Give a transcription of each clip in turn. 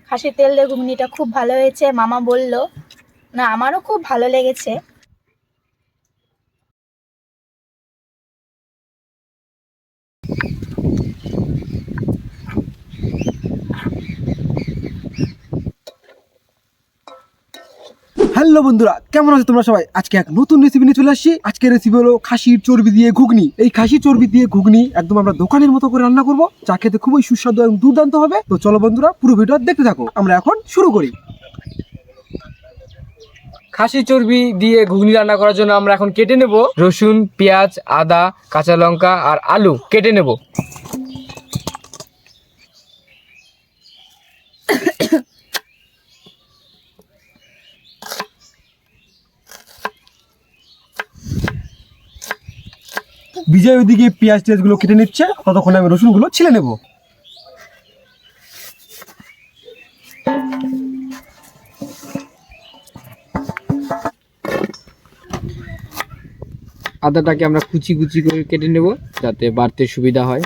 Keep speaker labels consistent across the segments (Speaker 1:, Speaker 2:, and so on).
Speaker 1: খাসির তেল দিয়ে ঘুগনিটা খুব ভালো হয়েছে, মামা বলল। না, আমারও খুব ভালো লেগেছে।
Speaker 2: হ্যালো বন্ধুরা, কেমন আছো তোমরা সবাই? আজকে এক নতুন রেসিপি নিয়ে চলে আসছি। আজকের রেসিপি হলো খাসির চর্বি দিয়ে ঘুগনি। এই খাসির চর্বি দিয়ে ঘুগনি একদম আমরা দোকানের মতো করে রান্না করব, যা খেতে খুবই সুস্বাদু এবং দুর্দান্ত হবে। তো চলো বন্ধুরা, পুরো ভিডিও দেখতে থাকো। আমরা এখন শুরু করি।
Speaker 3: খাসি চর্বি দিয়ে ঘুগনি রান্না করার জন্য আমরা এখন কেটে নেব রসুন, পেঁয়াজ, আদা, কাঁচা লঙ্কা আর আলু কেটে নেব।
Speaker 2: বিজয় ওইদিকে পেঁয়াজ টেয়াজগুলো কেটে নিচ্ছে, ততক্ষণে আমি রসুনগুলো ছিলে নেব।
Speaker 3: আদাটাকে আমরা কুচি কুচি করে কেটে নেব যাতে বাড়তে সুবিধা হয়।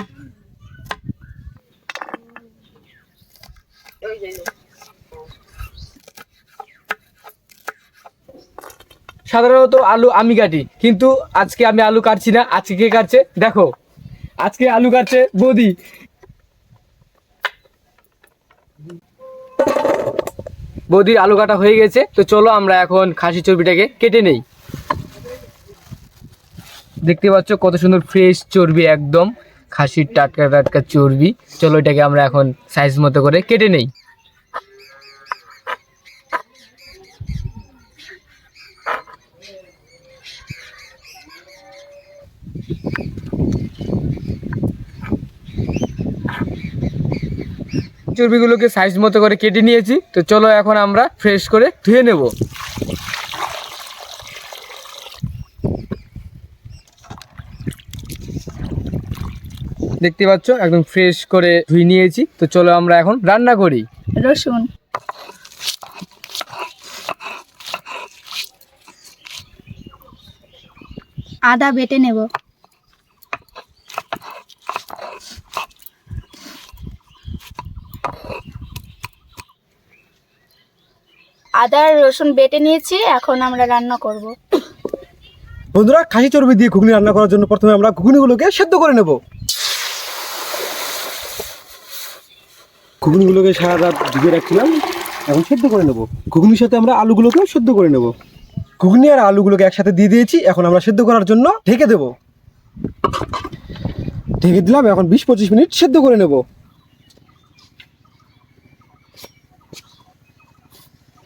Speaker 3: সাধারণত আলু আমি কাটি, কিন্তু আজকে আমি আলু কাটছি না। আজকে কে কাটছে দেখো, আজকে আলু কাটছে বৌদি। বৌদির আলু কাটা হয়ে গেছে, তো চলো আমরা এখন খাসি চর্বিটাকে কেটে নেই। দেখতে পাচ্ছ কত সুন্দর ফ্রেশ চর্বি, একদম খাসির টাটকা টাটকা চর্বি। চলো এটাকে আমরা এখন সাইজ মতো করে কেটে নেই। চর্বিগুলোকে সাইজ মতো করে কেটে নিয়েছি, তো চলো এখন আমরা ফ্রেশ করে ধুয়ে নেব। দেখতে পাচ্ছ একদম ফ্রেশ করে ধুয়ে নিয়েছি, তো চলো আমরা এখন রান্না করি।
Speaker 1: রসুন, আদা বেটে নেব। আদা আর রসুন বেটে নিয়েছি, এখন আমরা রান্না করব।
Speaker 2: বন্ধুরা, খাসি চর্বি দিয়ে ঘুগনি রান্না করার জন্য প্রথমে আমরা ঘুগনিগুলোকে সেদ্ধ করে নেব। ঘুগনিগুলোকে সারা রাত ভিজিয়ে রাখছিলাম, এখন সেদ্ধ করে নেব। ঘুগনির সাথে আমরা আলুগুলোকেও সেদ্ধ করে নেব। ঘুগনি আর আলুগুলোকে একসাথে দিয়ে দিয়েছি, এখন আমরা সেদ্ধ করার জন্য ঢেকে দেব। ঢেকে দিলাম, এখন 20-25 মিনিট সেদ্ধ করে নেব।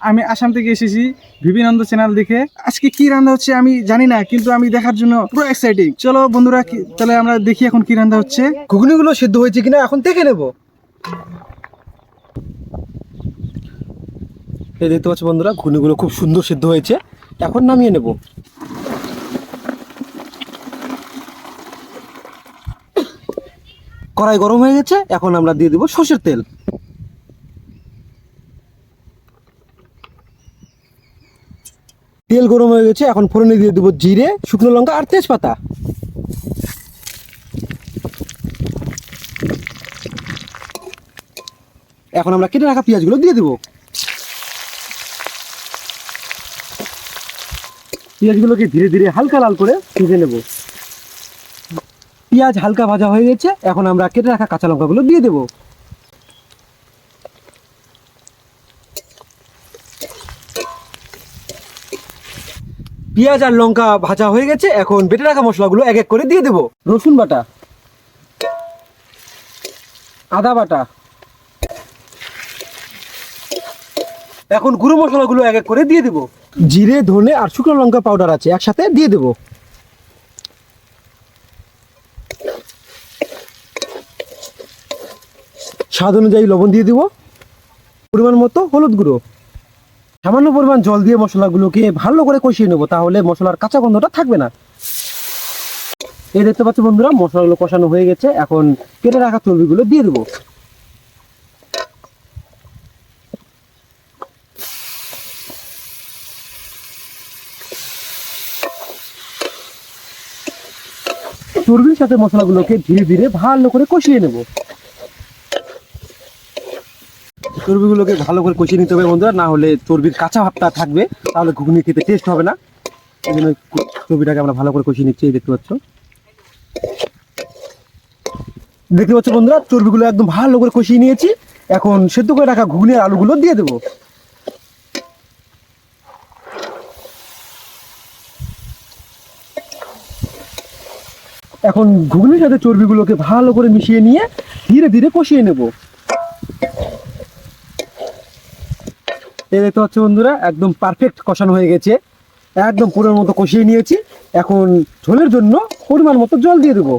Speaker 4: আমি আসাম থেকে এসেছি ভিবিনন্দ চ্যানেল দেখে। আজকে কি রান্না হচ্ছে আমি জানি না, কিন্তু আমি দেখার জন্য পুরো এক্সাইটিং। চলো বন্ধুরা, তাহলে আমরা দেখি এখন কি রান্না হচ্ছে।
Speaker 2: ঘুগনিগুলো সেদ্ধ হয়েছে কিনা এখন দেখে নেব। এই দেখতে পাচ্ছ বন্ধুরা, ঘুগনিগুলো খুব সুন্দর সেদ্ধ হয়েছে। এখন নামিয়ে নেব। কড়াই গরম হয়ে গেছে, এখন আমরা দিয়ে দেব সরষের তেল। তেল গরম হয়ে গেছে, এখন ফোড়নে দিয়ে দেবো জিরে, শুকনো লঙ্কা আর তেজপাতা। এখন আমরা কেটে রাখা পেঁয়াজগুলো দিয়ে দেবো। পেঁয়াজগুলোকে ধীরে ধীরে হালকা লাল করে ভেজে নেব। পেঁয়াজ হালকা ভাজা হয়ে গেছে, এখন আমরা কেটে রাখা কাঁচা লঙ্কাগুলো দিয়ে দেবো। পেঁয়াজ আর লঙ্কা ভাজা হয়ে গেছে, এখন বেটে রাখা মশলাগুলো এক এক করে দিয়ে দেবো। রসুন বাটা, আদা বাটা, এখন গুঁড়ো মশলাগুলো এক এক করে দিয়ে দেবো। জিরে, ধনে আর শুকনো লঙ্কা পাউডার আছে, একসাথে দিয়ে দেবো। স্বাদ অনুযায়ী লবণ দিয়ে দেবো, পরিমাণ মতো হলুদ গুঁড়ো, সামান্য পরিমাণ জল দিয়ে মশলাগুলোকে ভালো করে কষিয়ে নেবো, তাহলে মশলার কাঁচা গন্ধটা থাকবে না। এই দেখতে পাচ্ছ বন্ধুরা, মশলাগুলো কষানো হয়ে গেছে, এখন কেটে রাখা চর্বিগুলো দিয়ে দেবো। চর্বির সাথে মশলাগুলোকে ধীরে ধীরে ভালো করে কষিয়ে নেব। চর্বিগুলোকে ভালো করে কষিয়ে নিতে হবে বন্ধুরা, না হলে চর্বির কাঁচা ভাবটা থাকবে, তাহলে ঘুগনি খেতে টেস্ট হবে না। এই জন্য চর্বিটাকে আমরা ভালো করে কষিয়ে নিচ্ছি। এই দেখতে পাচ্ছ বন্ধুরা, চর্বিগুলো একদম ভালো করে কষিয়ে নিয়েছি। এখন সেদ্ধ করে রাখা ঘুগনি আর আলুগুলো দিয়ে দেবো। এখন ঘুগনির সাথে চর্বিগুলোকে ভালো করে মিশিয়ে নিয়ে ধীরে ধীরে কষিয়ে নেব। এই দেখতে পাচ্ছ বন্ধুরা, একদম পারফেক্ট কষানো হয়ে গেছে, একদম পুরোর মতো কষিয়ে নিয়েছি। এখন ঝোলের জন্য পরিমাণ মতো জল দিয়ে দেবো।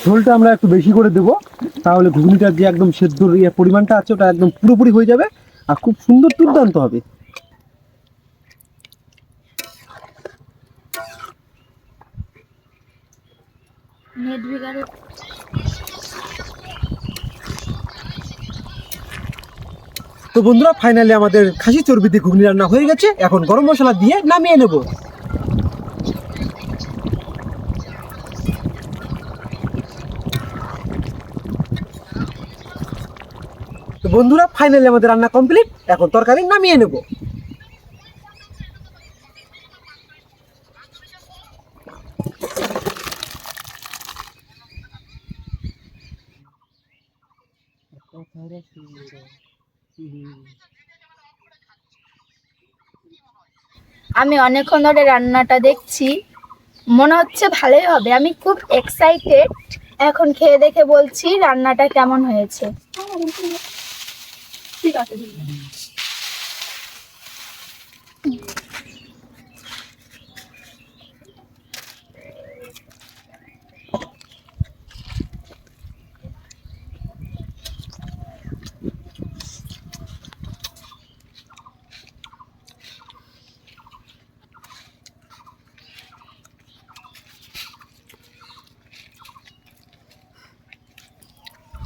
Speaker 2: ঝোলটা আমরা একটু বেশি করে দেবো, তাহলে ঘুগনিটার যে একদম সেদ্ধর পরিমাণটা আছে ওটা একদম পুরোপুরি হয়ে যাবে আর খুব সুন্দর দুর্দান্ত হবে। তো বন্ধুরা, ফাইনালি আমাদের খাসি চর্বিতে ঘুগনি রান্না হয়ে গেছে। এখন গরম মশলা দিয়ে নামিয়ে নেব। তো বন্ধুরা, ফাইনালি আমাদের রান্না কমপ্লিট। এখন তরকারি নামিয়ে নেব।
Speaker 1: আমি অনেকক্ষণ ধরে রান্নাটা দেখছি, মনে হচ্ছে ভালোই হবে। আমি খুব এক্সাইটেড। এখন খেয়ে দেখে বলছি রান্নাটা কেমন হয়েছে। ঠিক আছে।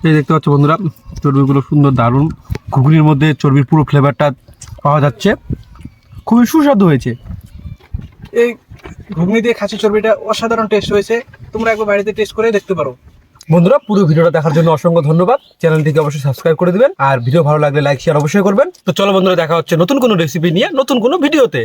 Speaker 2: এই দেখতে পাচ্ছ বন্ধুরা, চর্বিগুলো সুন্দর দারুণ, ঘুগনির মধ্যে চর্বির পুরো ফ্লেভারটা পাওয়া যাচ্ছে, খুবই সুস্বাদু হয়েছে।
Speaker 4: এই ঘুগনি দিয়ে খাসি চর্বিটা অসাধারণ টেস্ট হয়েছে, তোমরা একবার বাড়িতে টেস্ট করে দেখতে পারো।
Speaker 2: বন্ধুরা, পুরো ভিডিওটা দেখার জন্য অসংখ্য ধন্যবাদ। চ্যানেলটিকে অবশ্যই সাবস্ক্রাইব করে দিবেন, আর ভিডিও ভালো লাগলে লাইক শেয়ার অবশ্যই করবেন। তো চলো বন্ধুরা, দেখা হচ্ছে নতুন কোনো রেসিপি নিয়ে নতুন কোনো ভিডিওতে।